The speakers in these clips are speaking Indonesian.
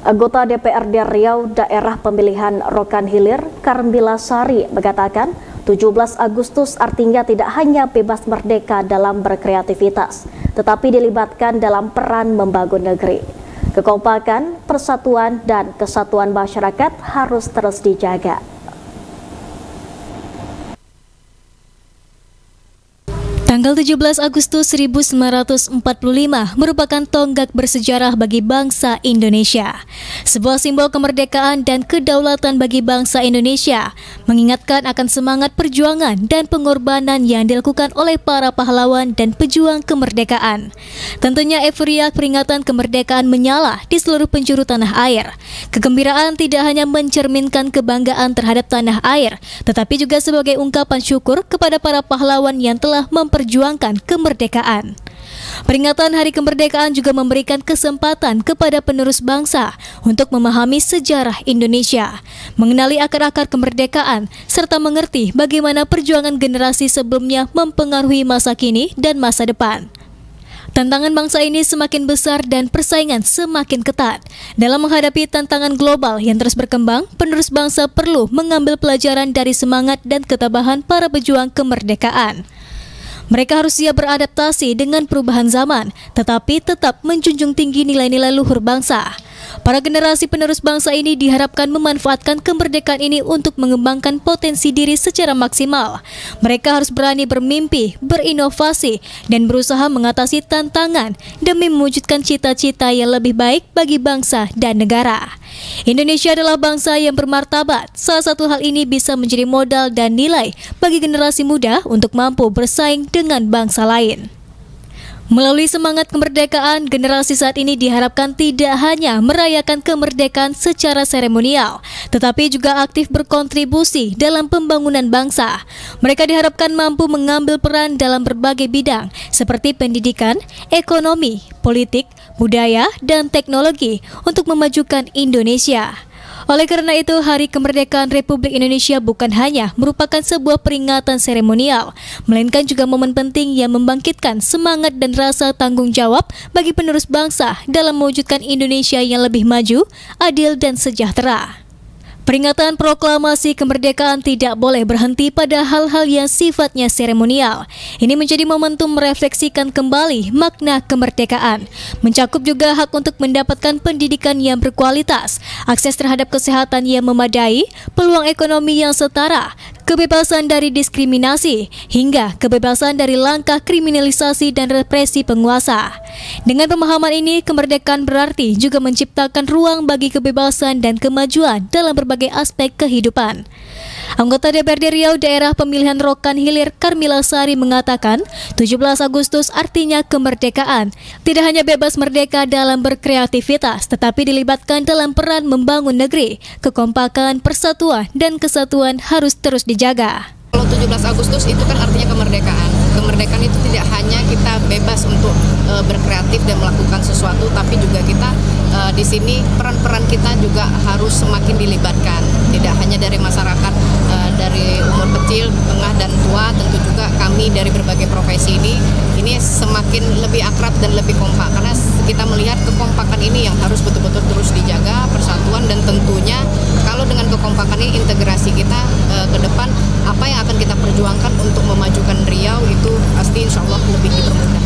Anggota DPRD Riau Daerah Pemilihan Rokan Hilir, Karmila Sari, mengatakan 17 Agustus artinya tidak hanya bebas merdeka dalam berkreativitas, tetapi dilibatkan dalam peran membangun negeri. Kekompakan, persatuan, dan kesatuan masyarakat harus terus dijaga. Tanggal 17 Agustus 1945 merupakan tonggak bersejarah bagi bangsa Indonesia. Sebuah simbol kemerdekaan dan kedaulatan bagi bangsa Indonesia, mengingatkan akan semangat perjuangan dan pengorbanan yang dilakukan oleh para pahlawan dan pejuang kemerdekaan. Tentunya euforia peringatan kemerdekaan menyala di seluruh penjuru tanah air. Kegembiraan tidak hanya mencerminkan kebanggaan terhadap tanah air, tetapi juga sebagai ungkapan syukur kepada para pahlawan yang telah memperjuangkan kemerdekaan. Peringatan Hari Kemerdekaan juga memberikan kesempatan kepada penerus bangsa untuk memahami sejarah Indonesia, mengenali akar-akar kemerdekaan, serta mengerti bagaimana perjuangan generasi sebelumnya mempengaruhi masa kini dan masa depan. Tantangan bangsa ini semakin besar dan persaingan semakin ketat. Dalam menghadapi tantangan global yang terus berkembang, penerus bangsa perlu mengambil pelajaran dari semangat dan ketabahan para pejuang kemerdekaan. Mereka harus siap beradaptasi dengan perubahan zaman, tetapi tetap menjunjung tinggi nilai-nilai luhur bangsa. Para generasi penerus bangsa ini diharapkan memanfaatkan kemerdekaan ini untuk mengembangkan potensi diri secara maksimal. Mereka harus berani bermimpi, berinovasi, dan berusaha mengatasi tantangan demi mewujudkan cita-cita yang lebih baik bagi bangsa dan negara. Indonesia adalah bangsa yang bermartabat. Salah satu hal ini bisa menjadi modal dan nilai bagi generasi muda untuk mampu bersaing dengan bangsa lain. Melalui semangat kemerdekaan, generasi saat ini diharapkan tidak hanya merayakan kemerdekaan secara seremonial, tetapi juga aktif berkontribusi dalam pembangunan bangsa. Mereka diharapkan mampu mengambil peran dalam berbagai bidang seperti pendidikan, ekonomi, politik, budaya, dan teknologi untuk memajukan Indonesia. Oleh karena itu, Hari Kemerdekaan Republik Indonesia bukan hanya merupakan sebuah peringatan seremonial, melainkan juga momen penting yang membangkitkan semangat dan rasa tanggung jawab bagi penerus bangsa dalam mewujudkan Indonesia yang lebih maju, adil, dan sejahtera. Peringatan proklamasi kemerdekaan tidak boleh berhenti pada hal-hal yang sifatnya seremonial. Ini menjadi momentum merefleksikan kembali makna kemerdekaan. Mencakup juga hak untuk mendapatkan pendidikan yang berkualitas, akses terhadap kesehatan yang memadai, peluang ekonomi yang setara, kebebasan dari diskriminasi, hingga kebebasan dari langkah kriminalisasi dan represi penguasa. Dengan pemahaman ini, kemerdekaan berarti juga menciptakan ruang bagi kebebasan dan kemajuan dalam berbagai aspek kehidupan. Anggota DPRD Riau Daerah Pemilihan Rokan Hilir, Karmila Sari, mengatakan 17 Agustus artinya kemerdekaan. Tidak hanya bebas merdeka dalam berkreativitas, tetapi dilibatkan dalam peran membangun negeri. Kekompakan, persatuan, dan kesatuan harus terus dijaga. Kalau 17 Agustus itu kan artinya kemerdekaan. Kemerdekaan itu tidak hanya kita bebas untuk berkreatif dan melakukan sesuatu, tapi juga kita di sini peran-peran kita juga harus semakin dilibatkan. Tidak hanya dari masyarakat, dari umur kecil, tengah, dan tua, tentu juga kami dari berbagai profesi ini semakin lebih akrab dan lebih kompak. Karena kita melihat kekompakan ini yang harus betul-betul terus dijaga, persatuan, dan tentunya kalau dengan kekompakan ini integrasi kita ke depan, apa yang akan kita perjuangkan untuk memajukan Riau itu pasti insya Allah lebih dipermudah.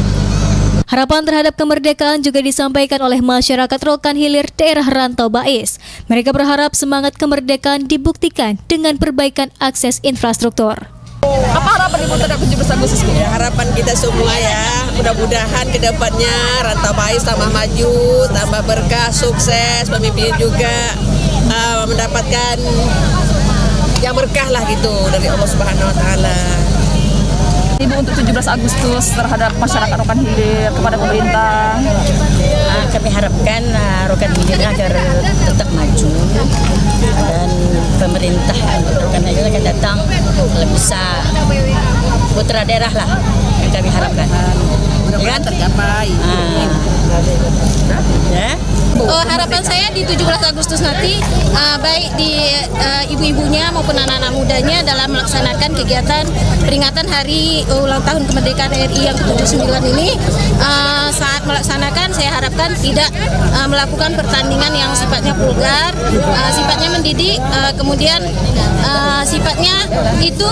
Harapan terhadap kemerdekaan juga disampaikan oleh masyarakat Rokan Hilir daerah Rantau Bais. Mereka berharap semangat kemerdekaan dibuktikan dengan perbaikan akses infrastruktur. Apa harapan Ibu terhadap 17 Agustus? Ya, harapan kita semua ya, mudah-mudahan ke depannya Rantau Bais tambah maju, tambah berkah, sukses, pemimpin juga mendapatkan yang berkah lah gitu dari Allah Subhanahu Wa Taala. Ibu untuk 17 Agustus terhadap masyarakat Rokan Hilir kepada pemerintah. Kami harapkan Rokan Hilir agar tetap maju dan pemerintah Rokan Hilir akan datang bisa putra daerah lah yang kami harapkan. Mudah-mudahan tercapai. Harapan saya di 17 Agustus nanti baik di ibu-ibunya maupun anak-anak mudanya dalam melaksanakan kegiatan peringatan hari ulang tahun kemerdekaan RI yang ke-79 ini, saat melaksanakan saya harapkan tidak melakukan pertandingan yang sifatnya vulgar, sifatnya mendidik, kemudian sifatnya itu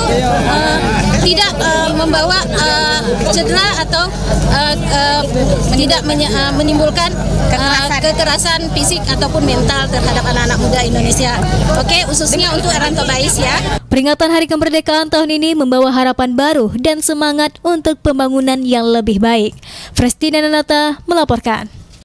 tidak membawa cedera atau tidak menimbulkan kekerasan fisik ataupun mental terhadap anak-anak muda Indonesia. Oke, khususnya untuk Eranto Bais ya. Peringatan Hari Kemerdekaan tahun ini membawa harapan baru dan semangat untuk pembangunan yang lebih baik. Frestina Nanata melaporkan.